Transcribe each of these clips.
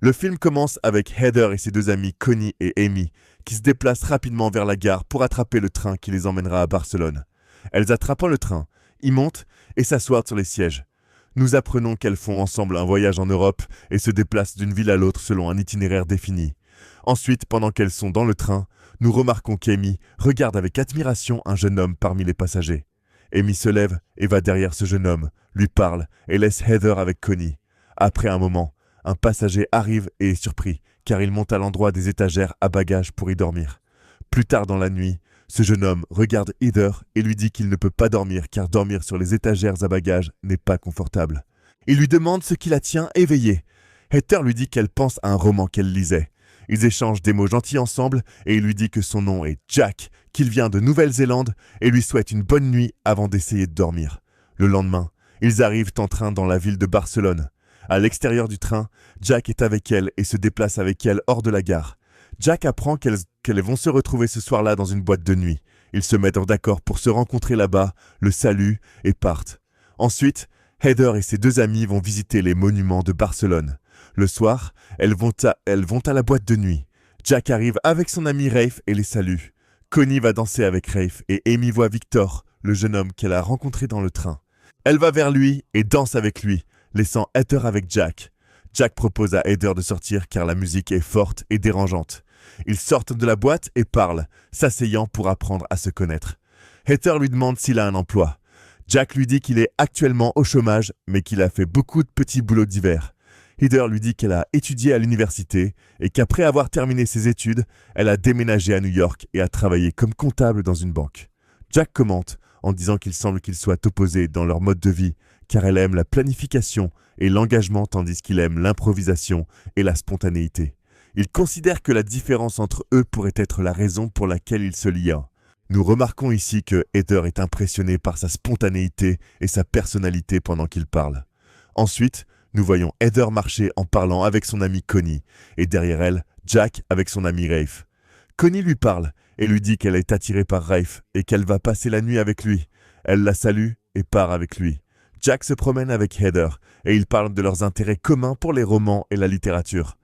Le film commence avec Heather et ses deux amies Connie et Amy qui se déplacent rapidement vers la gare pour attraper le train qui les emmènera à Barcelone. Elles attrapent le train, y montent et s'assoient sur les sièges. Nous apprenons qu'elles font ensemble un voyage en Europe et se déplacent d'une ville à l'autre selon un itinéraire défini. Ensuite, pendant qu'elles sont dans le train, nous remarquons qu'Amy regarde avec admiration un jeune homme parmi les passagers. Amy se lève et va derrière ce jeune homme, lui parle et laisse Heather avec Connie. Après un moment, un passager arrive et est surpris, car il monte à l'endroit des étagères à bagages pour y dormir. Plus tard dans la nuit, ce jeune homme regarde Heather et lui dit qu'il ne peut pas dormir car dormir sur les étagères à bagages n'est pas confortable. Il lui demande ce qui la tient éveillée. Heather lui dit qu'elle pense à un roman qu'elle lisait. Ils échangent des mots gentils ensemble et il lui dit que son nom est Jack, qu'il vient de Nouvelle-Zélande et lui souhaite une bonne nuit avant d'essayer de dormir. Le lendemain, ils arrivent en train dans la ville de Barcelone. À l'extérieur du train, Jack est avec elle et se déplace avec elle hors de la gare. Jack apprend qu'elles vont se retrouver ce soir-là dans une boîte de nuit. Ils se mettent d'accord pour se rencontrer là-bas, le saluent et partent. Ensuite, Heather et ses deux amies vont visiter les monuments de Barcelone. Le soir, elles vont à la boîte de nuit. Jack arrive avec son ami Rafe et les salue. Connie va danser avec Rafe et Amy voit Victor, le jeune homme qu'elle a rencontré dans le train. Elle va vers lui et danse avec lui, laissant Heather avec Jack. Jack propose à Heather de sortir car la musique est forte et dérangeante. Ils sortent de la boîte et parlent, s'asseyant pour apprendre à se connaître. Heather lui demande s'il a un emploi. Jack lui dit qu'il est actuellement au chômage, mais qu'il a fait beaucoup de petits boulots divers. Heather lui dit qu'elle a étudié à l'université et qu'après avoir terminé ses études, elle a déménagé à New York et a travaillé comme comptable dans une banque. Jack commente en disant qu'il semble qu'ils soient opposés dans leur mode de vie, car elle aime la planification et l'engagement tandis qu'il aime l'improvisation et la spontanéité. Il considère que la différence entre eux pourrait être la raison pour laquelle ils se lient. Nous remarquons ici que Heather est impressionnée par sa spontanéité et sa personnalité pendant qu'il parle. Ensuite, nous voyons Heather marcher en parlant avec son amie Connie, et derrière elle, Jack avec son ami Rafe. Connie lui parle et lui dit qu'elle est attirée par Rafe et qu'elle va passer la nuit avec lui. Elle la salue et part avec lui. Jack se promène avec Heather et ils parlent de leurs intérêts communs pour les romans et la littérature.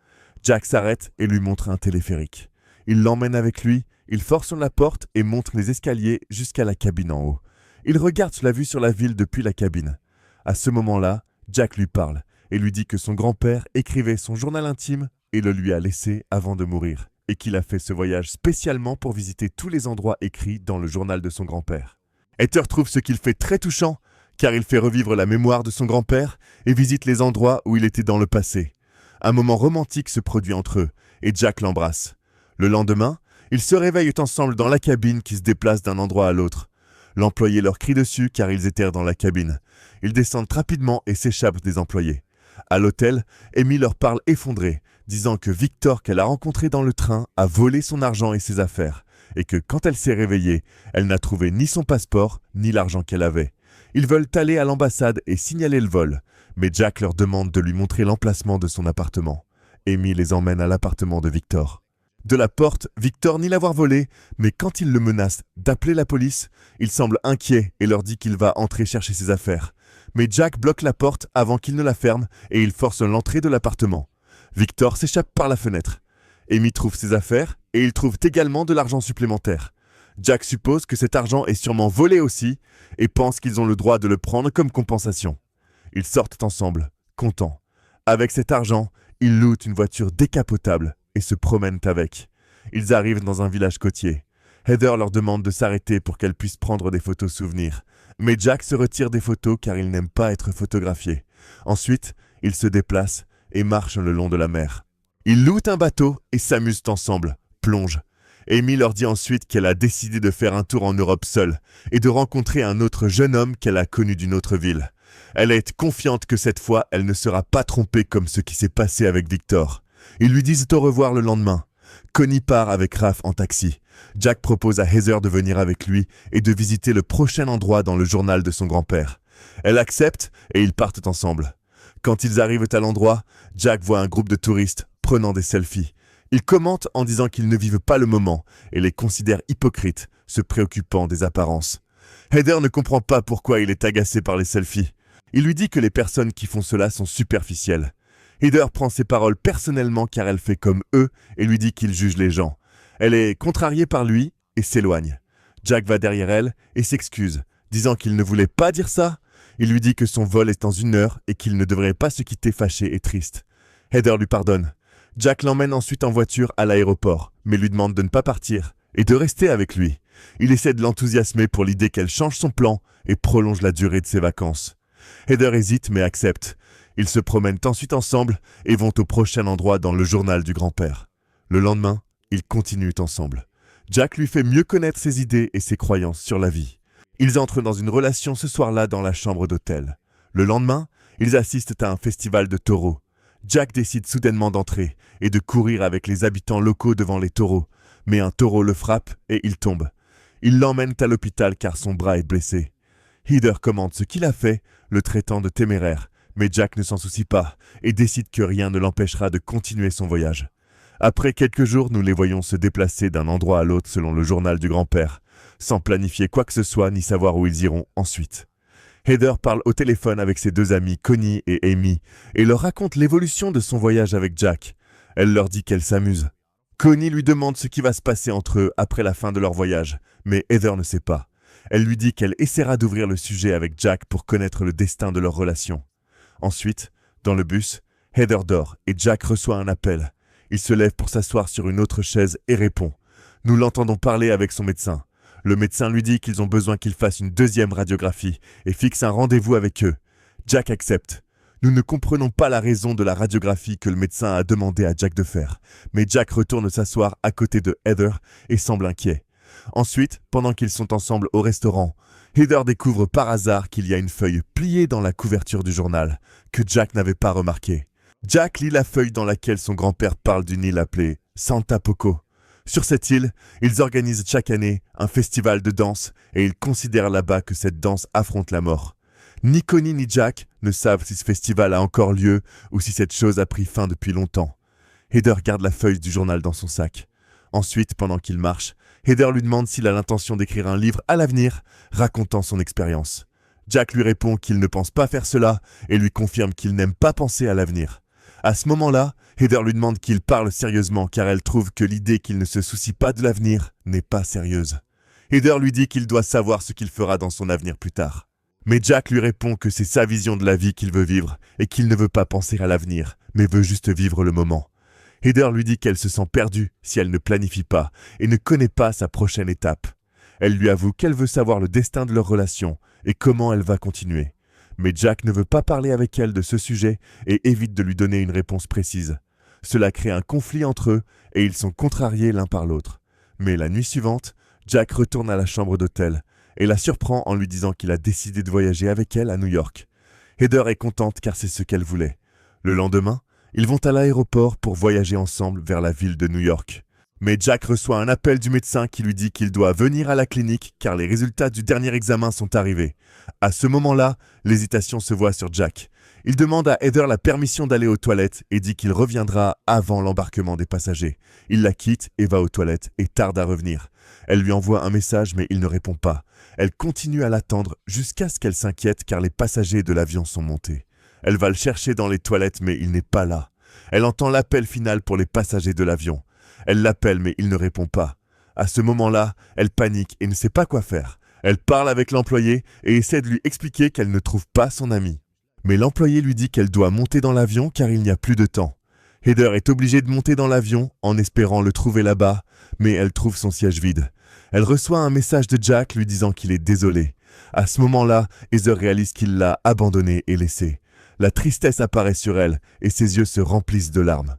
Jack s'arrête et lui montre un téléphérique. Il l'emmène avec lui, il force la porte et monte les escaliers jusqu'à la cabine en haut. Il regarde la vue sur la ville depuis la cabine. À ce moment-là, Jack lui parle et lui dit que son grand-père écrivait son journal intime et le lui a laissé avant de mourir, et qu'il a fait ce voyage spécialement pour visiter tous les endroits écrits dans le journal de son grand-père. Heather trouve ce qu'il fait très touchant, car il fait revivre la mémoire de son grand-père et visite les endroits où il était dans le passé. Un moment romantique se produit entre eux, et Jack l'embrasse. Le lendemain, ils se réveillent ensemble dans la cabine qui se déplace d'un endroit à l'autre. L'employé leur crie dessus car ils étaient dans la cabine. Ils descendent rapidement et s'échappent des employés. À l'hôtel, Amy leur parle effondrée, disant que Victor qu'elle a rencontré dans le train a volé son argent et ses affaires, et que quand elle s'est réveillée, elle n'a trouvé ni son passeport, ni l'argent qu'elle avait. Ils veulent aller à l'ambassade et signaler le vol, mais Jack leur demande de lui montrer l'emplacement de son appartement. Amy les emmène à l'appartement de Victor. De la porte, Victor nie l'avoir volé, mais quand il le menace d'appeler la police, il semble inquiet et leur dit qu'il va entrer chercher ses affaires. Mais Jack bloque la porte avant qu'il ne la ferme et il force l'entrée de l'appartement. Victor s'échappe par la fenêtre. Amy trouve ses affaires et ils trouvent également de l'argent supplémentaire. Jack suppose que cet argent est sûrement volé aussi et pense qu'ils ont le droit de le prendre comme compensation. Ils sortent ensemble, contents. Avec cet argent, ils louent une voiture décapotable et se promènent avec. Ils arrivent dans un village côtier. Heather leur demande de s'arrêter pour qu'elle puisse prendre des photos souvenirs. Mais Jack se retire des photos car il n'aime pas être photographié. Ensuite, ils se déplacent et marchent le long de la mer. Ils louent un bateau et s'amusent ensemble, plongent. Amy leur dit ensuite qu'elle a décidé de faire un tour en Europe seule et de rencontrer un autre jeune homme qu'elle a connu d'une autre ville. Elle est confiante que cette fois, elle ne sera pas trompée comme ce qui s'est passé avec Victor. Ils lui disent au revoir le lendemain. Connie part avec Raph en taxi. Jack propose à Heather de venir avec lui et de visiter le prochain endroit dans le journal de son grand-père. Elle accepte et ils partent ensemble. Quand ils arrivent à l'endroit, Jack voit un groupe de touristes prenant des selfies. Il commente en disant qu'ils ne vivent pas le moment et les considère hypocrites, se préoccupant des apparences. Heather ne comprend pas pourquoi il est agacé par les selfies. Il lui dit que les personnes qui font cela sont superficielles. Heather prend ses paroles personnellement car elle fait comme eux et lui dit qu'il juge les gens. Elle est contrariée par lui et s'éloigne. Jack va derrière elle et s'excuse, disant qu'il ne voulait pas dire ça. Il lui dit que son vol est dans 1 heure et qu'il ne devrait pas se quitter fâché et triste. Heather lui pardonne. Jack l'emmène ensuite en voiture à l'aéroport, mais lui demande de ne pas partir et de rester avec lui. Il essaie de l'enthousiasmer pour l'idée qu'elle change son plan et prolonge la durée de ses vacances. Heather hésite mais accepte. Ils se promènent ensuite ensemble et vont au prochain endroit dans le journal du grand-père. Le lendemain, ils continuent ensemble. Jack lui fait mieux connaître ses idées et ses croyances sur la vie. Ils entrent dans une relation ce soir-là dans la chambre d'hôtel. Le lendemain, ils assistent à un festival de taureaux. Jack décide soudainement d'entrer et de courir avec les habitants locaux devant les taureaux, mais un taureau le frappe et il tombe. Ils l'emmènent à l'hôpital car son bras est blessé. Heather commande ce qu'il a fait, le traitant de téméraire, mais Jack ne s'en soucie pas et décide que rien ne l'empêchera de continuer son voyage. Après quelques jours, nous les voyons se déplacer d'un endroit à l'autre selon le journal du grand-père, sans planifier quoi que ce soit ni savoir où ils iront ensuite. Heather parle au téléphone avec ses 2 amies Connie et Amy et leur raconte l'évolution de son voyage avec Jack. Elle leur dit qu'elle s'amuse. Connie lui demande ce qui va se passer entre eux après la fin de leur voyage, mais Heather ne sait pas. Elle lui dit qu'elle essaiera d'ouvrir le sujet avec Jack pour connaître le destin de leur relation. Ensuite, dans le bus, Heather dort et Jack reçoit un appel. Il se lève pour s'asseoir sur une autre chaise et répond. Nous l'entendons parler avec son médecin. Le médecin lui dit qu'ils ont besoin qu'il fasse une 2e radiographie et fixe un rendez-vous avec eux. Jack accepte. Nous ne comprenons pas la raison de la radiographie que le médecin a demandé à Jack de faire, mais Jack retourne s'asseoir à côté de Heather et semble inquiet. Ensuite, pendant qu'ils sont ensemble au restaurant, Heather découvre par hasard qu'il y a une feuille pliée dans la couverture du journal, que Jack n'avait pas remarqué. Jack lit la feuille dans laquelle son grand-père parle d'une île appelée Santa Poco. Sur cette île, ils organisent chaque année un festival de danse et ils considèrent là-bas que cette danse affronte la mort. Ni Connie ni Jack ne savent si ce festival a encore lieu ou si cette chose a pris fin depuis longtemps. Heather garde la feuille du journal dans son sac. Ensuite, pendant qu'il marche, Heather lui demande s'il a l'intention d'écrire un livre à l'avenir racontant son expérience. Jack lui répond qu'il ne pense pas faire cela et lui confirme qu'il n'aime pas penser à l'avenir. À ce moment-là, Heather lui demande qu'il parle sérieusement car elle trouve que l'idée qu'il ne se soucie pas de l'avenir n'est pas sérieuse. Heather lui dit qu'il doit savoir ce qu'il fera dans son avenir plus tard. Mais Jack lui répond que c'est sa vision de la vie qu'il veut vivre et qu'il ne veut pas penser à l'avenir, mais veut juste vivre le moment. Heather lui dit qu'elle se sent perdue si elle ne planifie pas et ne connaît pas sa prochaine étape. Elle lui avoue qu'elle veut savoir le destin de leur relation et comment elle va continuer. Mais Jack ne veut pas parler avec elle de ce sujet et évite de lui donner une réponse précise. Cela crée un conflit entre eux et ils sont contrariés l'un par l'autre. Mais la nuit suivante, Jack retourne à la chambre d'hôtel et la surprend en lui disant qu'il a décidé de voyager avec elle à New York. Heather est contente car c'est ce qu'elle voulait. Le lendemain, ils vont à l'aéroport pour voyager ensemble vers la ville de New York. Mais Jack reçoit un appel du médecin qui lui dit qu'il doit venir à la clinique car les résultats du dernier examen sont arrivés. À ce moment-là, l'hésitation se voit sur Jack. Il demande à Heather la permission d'aller aux toilettes et dit qu'il reviendra avant l'embarquement des passagers. Il la quitte et va aux toilettes et tarde à revenir. Elle lui envoie un message mais il ne répond pas. Elle continue à l'attendre jusqu'à ce qu'elle s'inquiète car les passagers de l'avion sont montés. Elle va le chercher dans les toilettes mais il n'est pas là. Elle entend l'appel final pour les passagers de l'avion. Elle l'appelle mais il ne répond pas. À ce moment-là, elle panique et ne sait pas quoi faire. Elle parle avec l'employé et essaie de lui expliquer qu'elle ne trouve pas son ami. Mais l'employé lui dit qu'elle doit monter dans l'avion car il n'y a plus de temps. Heather est obligée de monter dans l'avion en espérant le trouver là-bas, mais elle trouve son siège vide. Elle reçoit un message de Jack lui disant qu'il est désolé. À ce moment-là, Heather réalise qu'il l'a abandonnée et laissée. La tristesse apparaît sur elle et ses yeux se remplissent de larmes.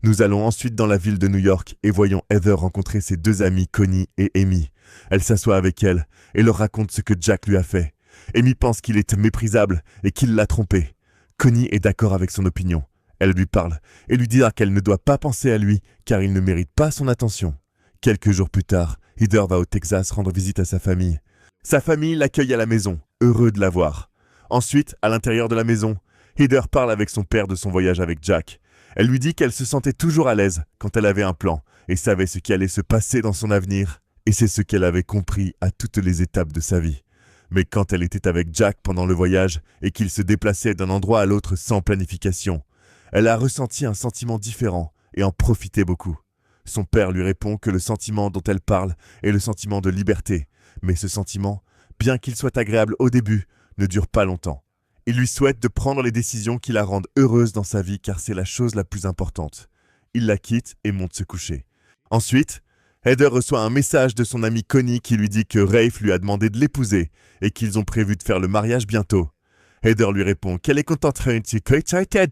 Nous allons ensuite dans la ville de New York et voyons Heather rencontrer ses 2 amies Connie et Amy. Elle s'assoit avec elle et leur raconte ce que Jack lui a fait. Amy pense qu'il est méprisable et qu'il l'a trompée. Connie est d'accord avec son opinion. Elle lui parle et lui dira qu'elle ne doit pas penser à lui car il ne mérite pas son attention. Quelques jours plus tard, Heather va au Texas rendre visite à sa famille. Sa famille l'accueille à la maison, heureux de la voir. Ensuite, à l'intérieur de la maison, Heather parle avec son père de son voyage avec Jack. Elle lui dit qu'elle se sentait toujours à l'aise quand elle avait un plan et savait ce qui allait se passer dans son avenir, et c'est ce qu'elle avait compris à toutes les étapes de sa vie. Mais quand elle était avec Jack pendant le voyage et qu'il se déplaçait d'un endroit à l'autre sans planification, Elle a ressenti un sentiment différent et en profitait beaucoup. Son père lui répond que le sentiment dont elle parle est le sentiment de liberté, mais ce sentiment, bien qu'il soit agréable au début, ne dure pas longtemps. Il lui souhaite de prendre les décisions qui la rendent heureuse dans sa vie car c'est la chose la plus importante. Il la quitte et monte se coucher. Ensuite, Heather reçoit un message de son amie Connie qui lui dit que Rafe lui a demandé de l'épouser et qu'ils ont prévu de faire le mariage bientôt. Heather lui répond qu'elle est contente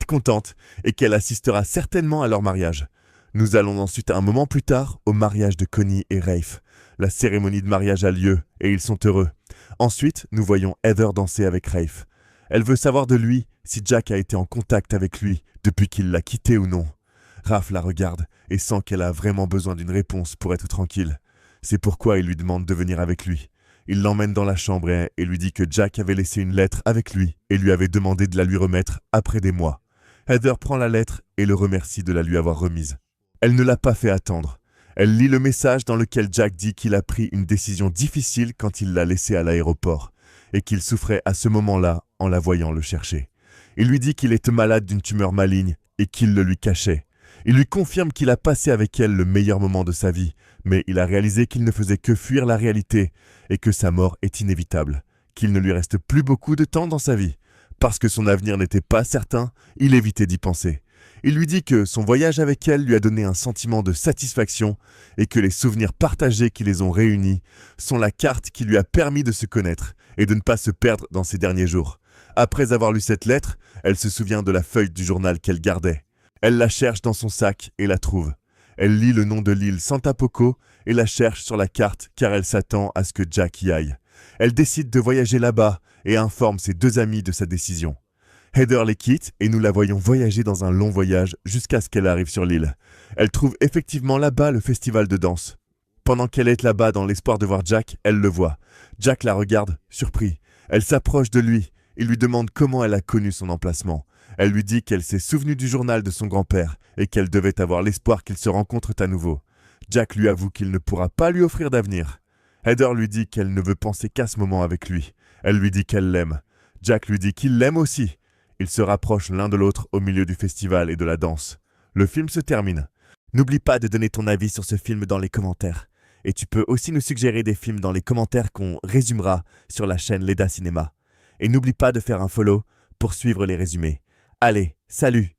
contente et qu'elle assistera certainement à leur mariage. Nous allons ensuite un moment plus tard au mariage de Connie et Rafe. La cérémonie de mariage a lieu et ils sont heureux. Ensuite, nous voyons Heather danser avec Rafe. Elle veut savoir de lui si Jack a été en contact avec lui depuis qu'il l'a quitté ou non. Raph la regarde et sent qu'elle a vraiment besoin d'une réponse pour être tranquille. C'est pourquoi il lui demande de venir avec lui. Il l'emmène dans la chambre et lui dit que Jack avait laissé une lettre avec lui et lui avait demandé de la lui remettre après des mois. Heather prend la lettre et le remercie de la lui avoir remise. Elle ne l'a pas fait attendre. Elle lit le message dans lequel Jack dit qu'il a pris une décision difficile quand il l'a laissée à l'aéroport et qu'il souffrait à ce moment-là en la voyant le chercher. Il lui dit qu'il était malade d'une tumeur maligne et qu'il le lui cachait. Il lui confirme qu'il a passé avec elle le meilleur moment de sa vie, mais il a réalisé qu'il ne faisait que fuir la réalité et que sa mort est inévitable, qu'il ne lui reste plus beaucoup de temps dans sa vie. Parce que son avenir n'était pas certain, il évitait d'y penser. Il lui dit que son voyage avec elle lui a donné un sentiment de satisfaction et que les souvenirs partagés qui les ont réunis sont la carte qui lui a permis de se connaître et de ne pas se perdre dans ses derniers jours. Après avoir lu cette lettre, elle se souvient de la feuille du journal qu'elle gardait. Elle la cherche dans son sac et la trouve. Elle lit le nom de l'île Santa Poco et la cherche sur la carte car elle s'attend à ce que Jack y aille. Elle décide de voyager là-bas et informe ses deux amis de sa décision. Heather les quitte et nous la voyons voyager dans un long voyage jusqu'à ce qu'elle arrive sur l'île. Elle trouve effectivement là-bas le festival de danse. Pendant qu'elle est là-bas dans l'espoir de voir Jack, elle le voit. Jack la regarde, surpris. Elle s'approche de lui. Il lui demande comment elle a connu son emplacement. Elle lui dit qu'elle s'est souvenue du journal de son grand-père et qu'elle devait avoir l'espoir qu'ils se rencontrent à nouveau. Jack lui avoue qu'il ne pourra pas lui offrir d'avenir. Heather lui dit qu'elle ne veut penser qu'à ce moment avec lui. Elle lui dit qu'elle l'aime. Jack lui dit qu'il l'aime aussi. Ils se rapprochent l'un de l'autre au milieu du festival et de la danse. Le film se termine. N'oublie pas de donner ton avis sur ce film dans les commentaires. Et tu peux aussi nous suggérer des films dans les commentaires qu'on résumera sur la chaîne Leda Cinéma. Et n'oublie pas de faire un follow pour suivre les résumés. Allez, salut!